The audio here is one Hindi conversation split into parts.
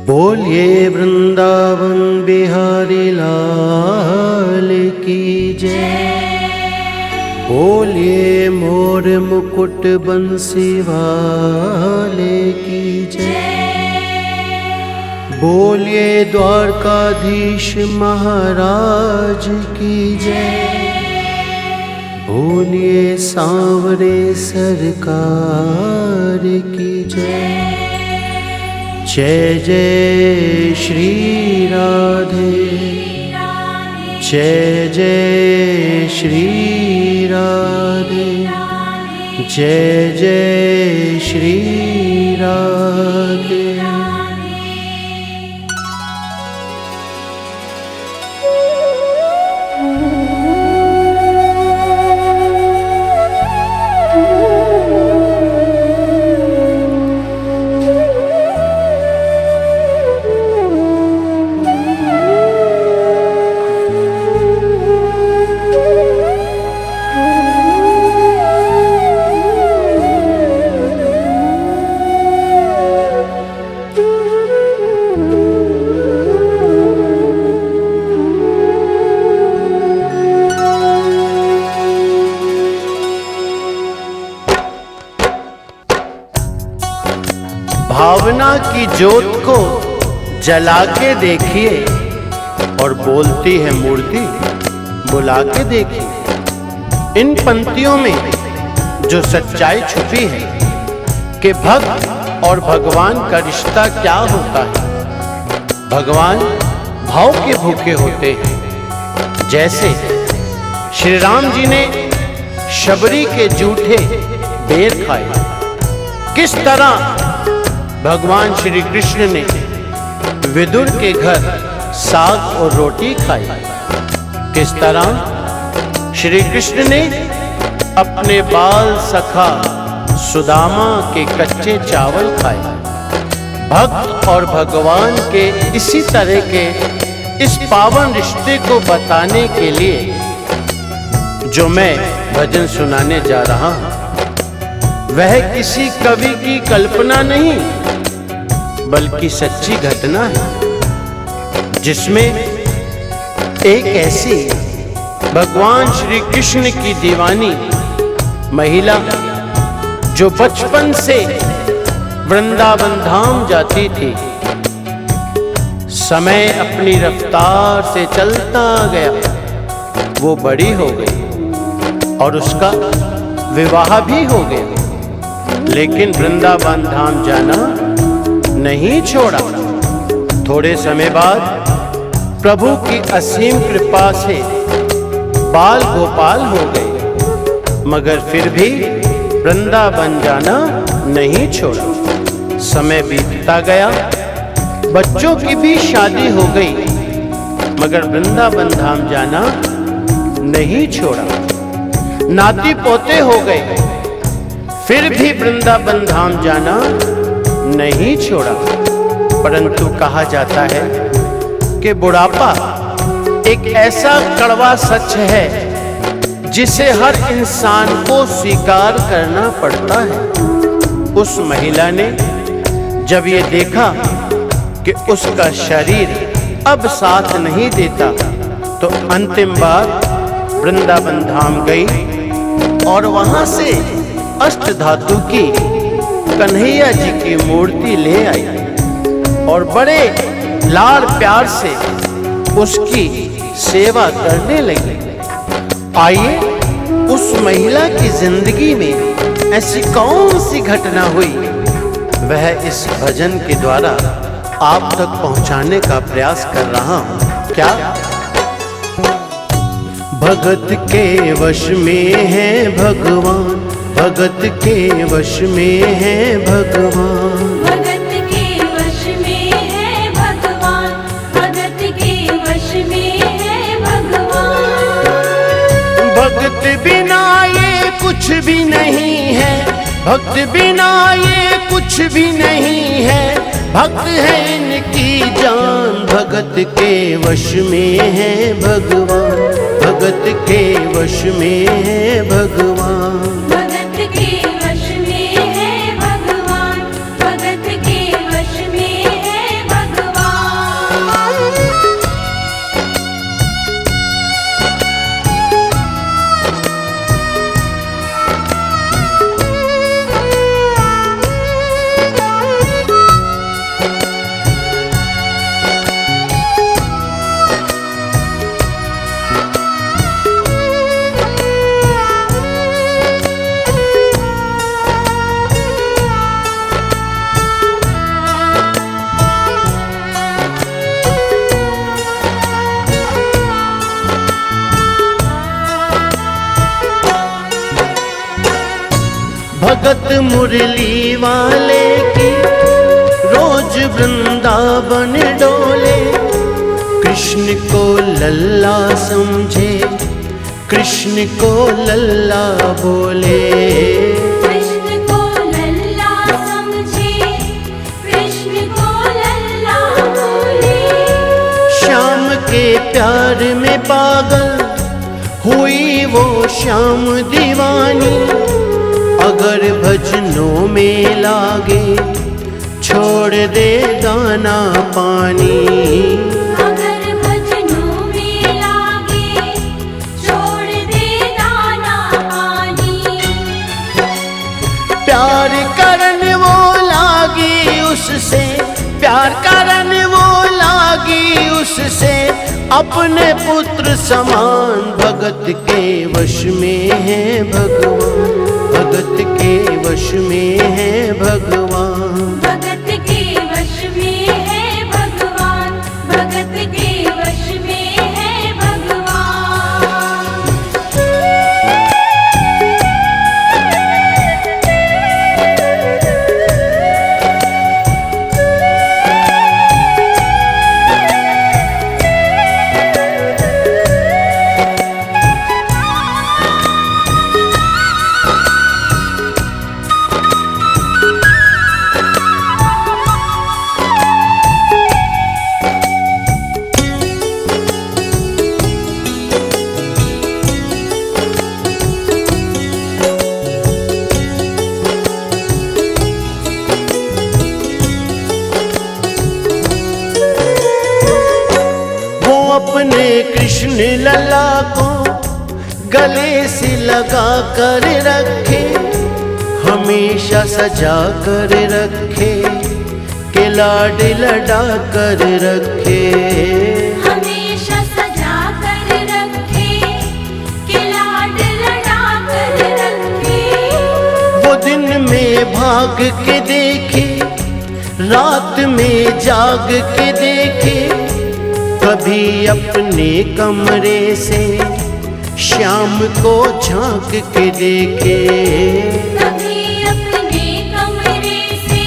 बोलिए वृंदावन बिहारी लाल की जय। बोलिए मोर मुकुट बंसी वाले की जय। बोलिए द्वारकाधीश महाराज की जय। बोलिए सांवरे सरकार की जय। जय जय श्री राधे, जय जय श्री राधे, जय जय श्री राधे। भावना की ज्योत को जला के देखिए और बोलती है मूर्ति बुला के देखिए। इन पंक्तियों में जो सच्चाई छुपी है कि भक्त और भगवान का रिश्ता क्या होता है। भगवान भाव के भूखे होते हैं। जैसे श्री राम जी ने शबरी के जूठे बेर खाए, किस तरह भगवान श्री कृष्ण ने विदुर के घर साग और रोटी खाई, किस तरह श्री कृष्ण ने अपने बाल सखा सुदामा के कच्चे चावल खाए। भक्त और भगवान के इसी तरह के इस पावन रिश्ते को बताने के लिए जो मैं भजन सुनाने जा रहा हूं, वह किसी कवि की कल्पना नहीं बल्कि सच्ची घटना है, जिसमें एक ऐसी भगवान श्री कृष्ण की दीवानी महिला जो बचपन से वृंदावन धाम जाती थी, समय अपनी रफ्तार से चलता गया, वो बड़ी हो गई और उसका विवाह भी हो गया, लेकिन वृंदावन धाम जाना नहीं छोड़ा। थोड़े समय बाद प्रभु की असीम कृपा से बाल गोपाल हो गए, मगर फिर भी वृंदावन जाना नहीं छोड़ा। समय बीतता गया, बच्चों की भी शादी हो गई, मगर वृंदावन धाम जाना नहीं छोड़ा। नाती पोते हो गए, फिर भी वृंदावन धाम जाना नहीं छोड़ा। परंतु कहा जाता है कि बुढ़ापा एक ऐसा कड़वा सच है जिसे हर इंसान को स्वीकार करना पड़ता है। उस महिला ने जब ये देखा कि उसका शरीर अब साथ नहीं देता, तो अंतिम बार वृंदावन धाम गई और वहां से अष्टधातु की कन्हैया जी की मूर्ति ले आई और बड़े लाड़ प्यार से उसकी सेवा करने लगी। आइए उस महिला की जिंदगी में ऐसी कौन सी घटना हुई, वह इस भजन के द्वारा आप तक पहुंचाने का प्रयास कर रहा हूं। क्या भगत के वश में है भगवान, भगत के वश में है भगवान, भगत के वश में है भगवान, भगत के वश में है भगवान। भगत बिना ये कुछ भी नहीं है, भक्त बिना ये कुछ भी नहीं है, भक्त है इनकी जान। भगत के वश में है भगवान, भगत के वश में है भगवान, भगत के वश में है भगवान, भगत के वश में है भगवान। भगत मुरली वाले की रोज वृंदावन डोले। कृष्ण को लल्ला समझे, कृष्ण को लल्ला बोले। कृष्ण को लल्ला समझे, कृष्ण को लल्ला बोले। श्याम के प्यार में पागल हुई वो श्याम दीवानी। अगर भजनों में लागे छोड़ दे दाना पानी। अगर भजनों में लागे छोड़ दे दाना पानी। प्यार करन वो लागी उससे, प्यार करन वो लागी उससे। अपने पुत्र समान भगत के वश में है भगवान, भगत के वश में है भगवान। भगत के वश में है भगवान, भगत के वश में है भगवान। अपने कृष्ण लला को गले से लगा कर रखे, हमेशा सजा कर रखे, के लाड लड़ा कर रखे। हमेशा सजा कर रखे, के लाड लड़ा कर रखे। वो दिन में भाग के देखे, रात में जाग के देखे। कभी अपने कमरे से श्याम को झांक के देखे। कभी अपने कमरे से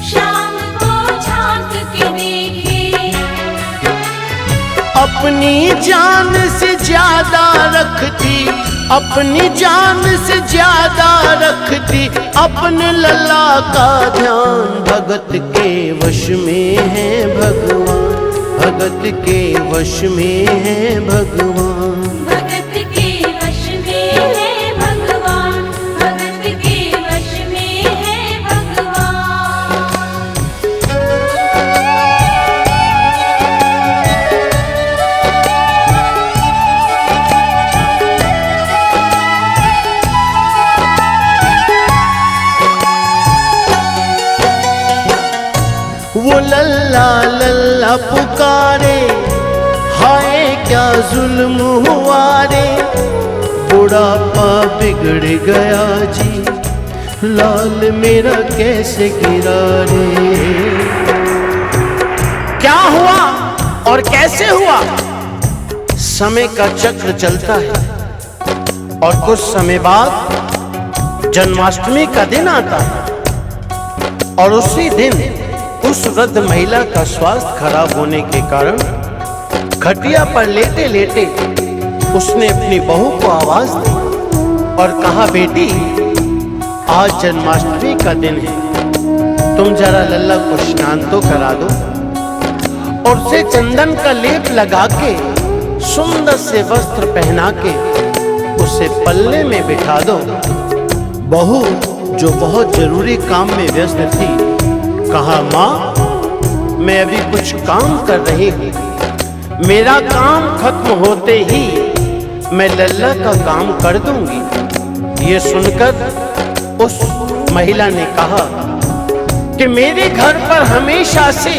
शाम को झांक के देखे। अपनी जान से ज्यादा रखती, अपनी जान से ज्यादा रखती अपने लला का ध्यान। भगत के वश में है भगवान, भगत के वश में है भगवान। भगत के वश में है भगवान, भगत के वश में है भगवान। वो लल्ला लल्ला पुकारे, हाय क्या जुल्म हुआ रे। बुढ़ापा बिगड़ गया जी, लाल मेरा कैसे गिरा रे। क्या हुआ और कैसे हुआ? समय का चक्र चलता है और कुछ समय बाद जन्माष्टमी का दिन आता है। और उसी दिन उस वृद्ध महिला का स्वास्थ्य खराब होने के कारण खटिया पर लेटे लेटे उसने अपनी बहू को आवाज दी और कहा, बेटी आज जन्माष्टमी का दिन है, तुम जरा लल्ला को स्नान तो करा दो और उसे चंदन का लेप लगा के सुंदर से वस्त्र पहना के उसे पल्ले में बिठा दो। बहू जो बहुत जरूरी काम में व्यस्त थी कहा, माँ मैं अभी कुछ काम कर रही हूँ, मेरा काम खत्म होते ही मैं लल्ला का काम कर दूंगी। ये सुनकर उस महिला ने कहा कि मेरे घर पर हमेशा से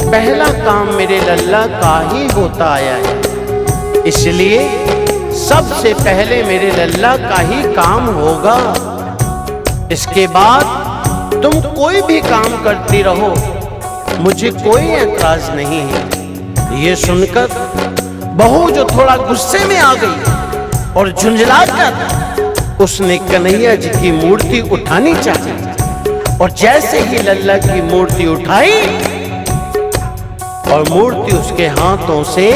पहला काम मेरे लल्ला का ही होता आया है, इसलिए सबसे पहले मेरे लल्ला का ही काम होगा। इसके बाद तुम कोई भी काम करती रहो, मुझे कोई ऐतराज नहीं है। ये सुनकर बहू जो थोड़ा गुस्से में आ गई और झुंझलाकर उसने कन्हैया जी की मूर्ति उठानी चाहिए, और जैसे ही लल्ला की मूर्ति उठाई और मूर्ति उसके हाथों से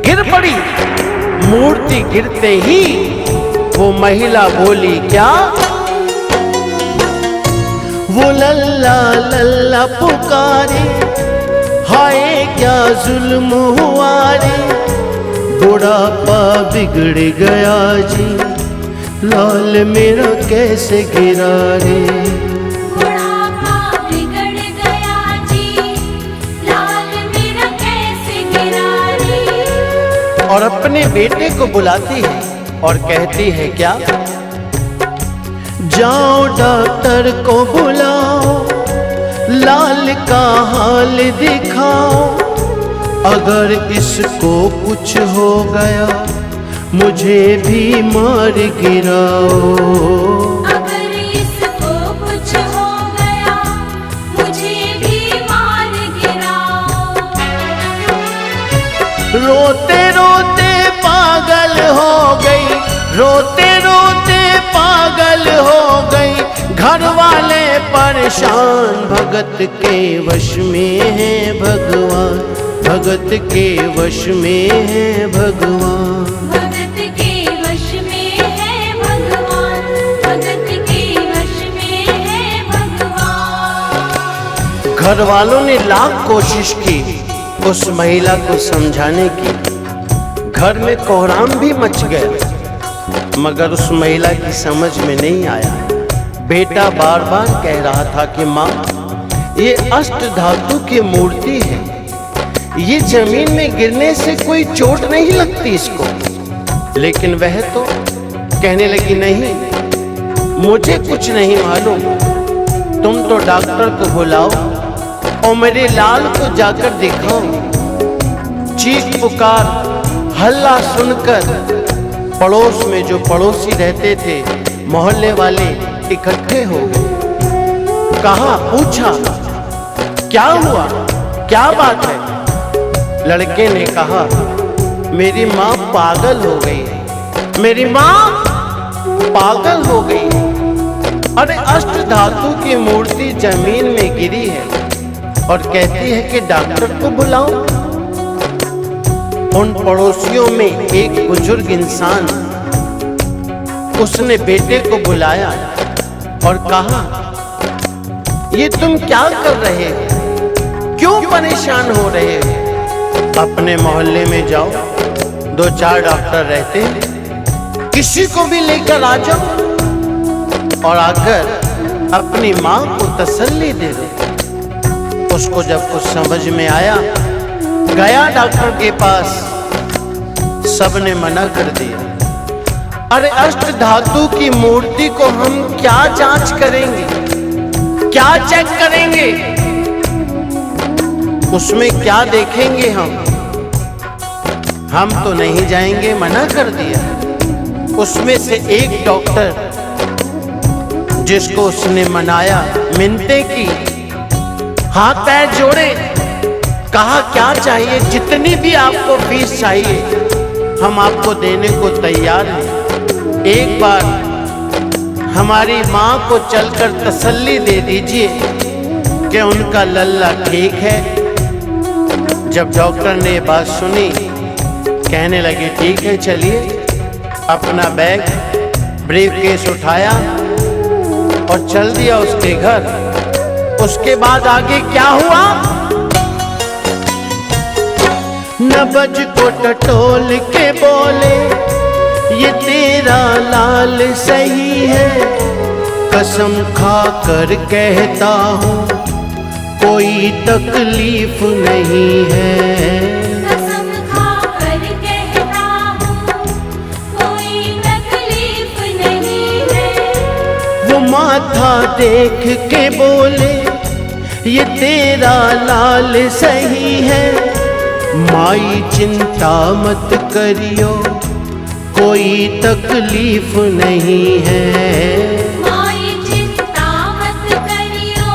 गिर पड़ी। मूर्ति गिरते ही वो महिला बोली, क्या? वो लल्ला लल्ला पुकारे, हाय क्या जुल्म हुआ रे, बुढ़ापा बिगड़ गया जी, लाल मेरा कैसे गिरा रे। बुढ़ापा बिगड़ गया जी, लाल मेरा कैसे गिरा रे। और अपने बेटे को बुलाती है और कहती है, क्या? जाओ डॉक्टर को बुलाओ, लाल का हाल दिखाओ, अगर इसको कुछ हो गया मुझे भी मार गिराओ। अगर इसको कुछ हो गया मुझे भी मार गिराओ। रोते रोते पागल हो गई, रोते रोते पागल हो गई, घर वाले परेशान, भगत के वश में है भगवान, भगत के वश में है भगवान। भगत के वश में है भगवान, भगत के वश में है भगवान। घर वालों ने लाख कोशिश की उस महिला को समझाने की, घर में कोहराम भी मच गया, मगर उस महिला की समझ में नहीं आया। बेटा बार बार कह रहा था कि माँ, ये अष्ट धातु की मूर्ति है, ये जमीन में गिरने से कोई चोट नहीं लगती इसको। लेकिन वह तो कहने लगी, नहीं, मुझे कुछ नहीं मालूम, तुम तो डॉक्टर को बुलाओ और मेरे लाल को जाकर दिखाओ। चीख पुकार हल्ला सुनकर पड़ोस में जो पड़ोसी रहते थे, मोहल्ले वाले इकट्ठे हो गए। कहा, पूछा, क्या हुआ, क्या बात है? लड़के ने कहा, मेरी माँ पागल हो गई है, मेरी माँ पागल हो गई है। अरे अष्ट धातु की मूर्ति जमीन में गिरी है और कहती है कि डॉक्टर को बुलाओ। उन पड़ोसियों में एक बुजुर्ग इंसान, उसने बेटे को बुलाया और कहा, ये तुम क्या कर रहे हो, क्यों परेशान हो रहे हो? अपने मोहल्ले में जाओ, 2-4 डॉक्टर रहते हैं, किसी को भी लेकर आ जाओ और आकर अपनी माँ को तसल्ली दे दो। उसको जब कुछ समझ में आया, गया डॉक्टर के पास, सबने मना कर दिया। अरे अष्ट धातु की मूर्ति को हम क्या जांच करेंगे, क्या चेक करेंगे, उसमें क्या देखेंगे? हम तो नहीं जाएंगे, मना कर दिया। उसमें से एक डॉक्टर, जिसको उसने मनाया, मिन्नतें की, हाथ पैर जोड़े, कहा, क्या चाहिए, जितनी भी आपको फीस चाहिए हम आपको देने को तैयार हैं। एक बार हमारी माँ को चलकर तसल्ली दे दीजिए कि उनका लल्ला ठीक है। जब डॉक्टर ने बात सुनी, कहने लगे, ठीक है, चलिए। अपना बैग ब्रीफकेस उठाया और चल दिया उसके घर। उसके बाद आगे क्या हुआ? नबज को टटोल के बोले, ये तेरा लाल सही है, कसम खा कर कहता हूँ कोई तकलीफ नहीं है। कसम खा कर कहता हूँ कोई तकलीफ नहीं है। वो माथा देख के बोले, ये तेरा लाल सही है, माई चिंता मत करियो कोई तकलीफ नहीं है। माई चिंता मत करियो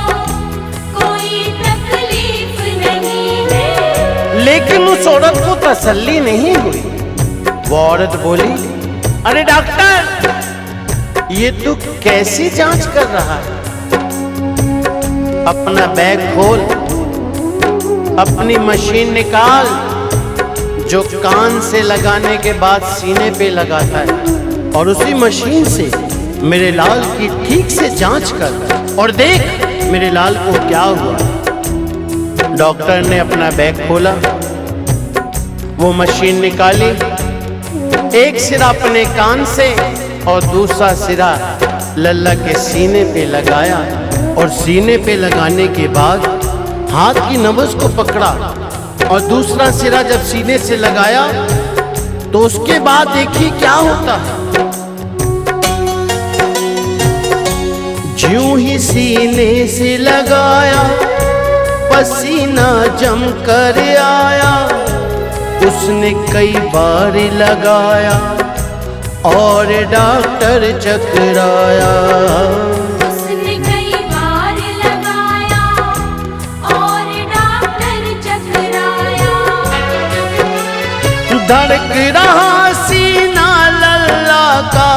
कोई तकलीफ नहीं है। लेकिन उस औरत को तसल्ली नहीं हुई। वो औरत बोली, अरे डॉक्टर, ये तू कैसी जांच कर रहा है? अपना बैग खोल, अपनी मशीन निकाल जो कान से लगाने के बाद सीने पे लगाता है, और उसी मशीन से मेरे लाल की ठीक से जांच कर और देख मेरे लाल को क्या हुआ। डॉक्टर ने अपना बैग खोला, वो मशीन निकाली, एक सिरा अपने कान से और दूसरा सिरा लल्ला के सीने पे लगाया, और सीने पे लगाने के बाद हाथ की नब्ज को पकड़ा और दूसरा सिरा जब सीने से लगाया तो उसके बाद देखिए क्या होता है। ज्यों ही सीने से लगाया पसीना जम कर आया, उसने कई बार लगाया और डॉक्टर चकराया। उसने कई बार लगाया और डॉक्टर चकराया। धड़क रहा सीना लल्ला का,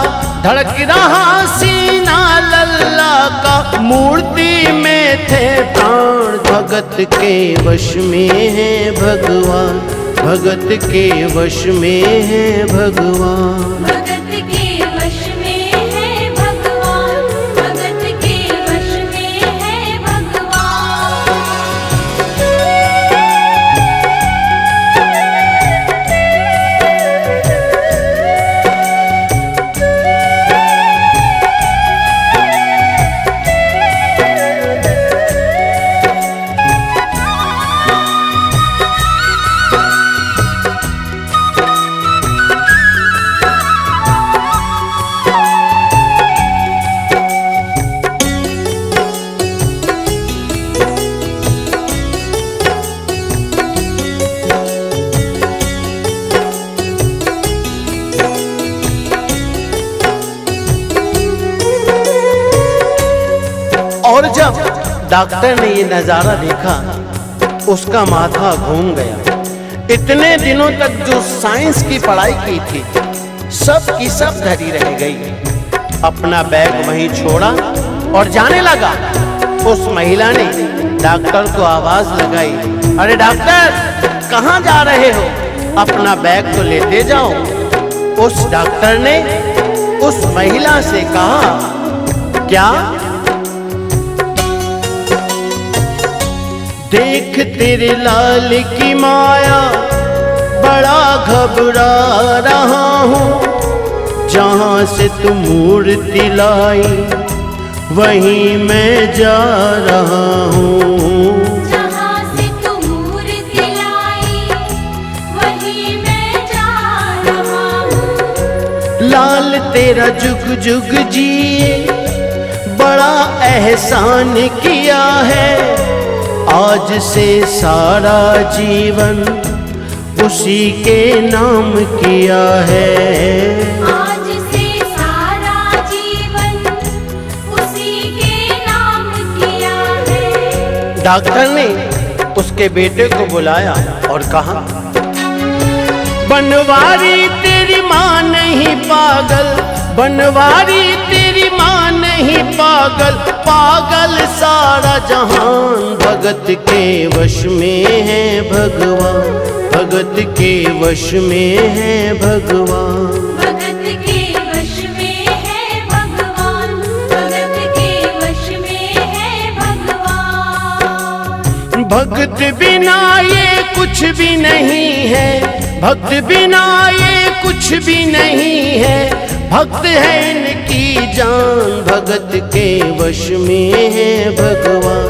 धड़क रहा सीना लल्ला का, मूर्ति में थे प्राण भगत के वश में है भगवान, भगत के वश में है भगवान। भगत के वश में है भगवान, भगत के वश में है भगवान। और जब डॉक्टर ने ये नजारा देखा उसका माथा घूम गया। इतने दिनों तक जो साइंस की पढ़ाई की थी सब की सब धरी रह गई। अपना बैग वहीं छोड़ा और जाने लगा। उस महिला ने डॉक्टर को आवाज लगाई, अरे डॉक्टर कहाँ जा रहे हो? अपना बैग तो लेते जाओ। उस डॉक्टर ने उस महिला से कहा, क्या? देख तेरे लाल की माया, बड़ा घबरा रहा हूँ। जहाँ से तू मूर्ति लाई वहीं मैं जा रहा हूँ। जहाँ से तू मूर्ति लाई वहीं मैं जा रहा हूँ। लाल तेरा जुग जुग जिए, बड़ा एहसान किया है। आज से सारा जीवन उसी के नाम किया है। आज से सारा जीवन उसी के नाम किया है। डॉक्टर ने उसके बेटे को बुलाया और कहा, बनवारी तेरी माँ नहीं पागल, बनवारी तेरी माँ नहीं पागल, पागल सारा जहान। भगत के वश में है भगवान, भगत के वश में है भगवान। भगत के वश में है भगवान, भगत के वश में है भगवान। भक्त बिना ये कुछ भी नहीं है, भक्त बिना ये कुछ भी नहीं है। भक्त है इनकी जान, भगत के वश में है भगवान,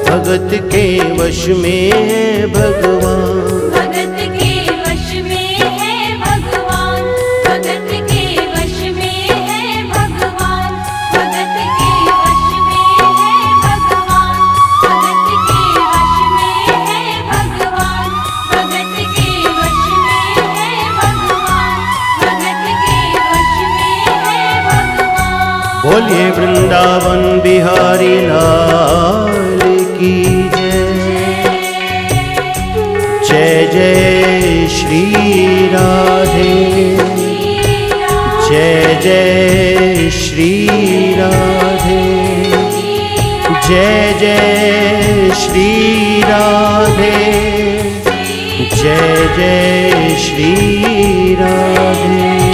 भगत के वश में है भगवान। भगत के वश में है भगवान, भगत के वश में है भगवान। भगत के वश में है भगवान, भगत के वश में है भगवान। भगत के वश में है भगवान, भगत के वश में है भगवान। बोलिए वृंदावन बिहारी लाल की जय, जय जय श्री राधे, जय जय श्री जय जय श्री राधे, जय जय श्री राधे।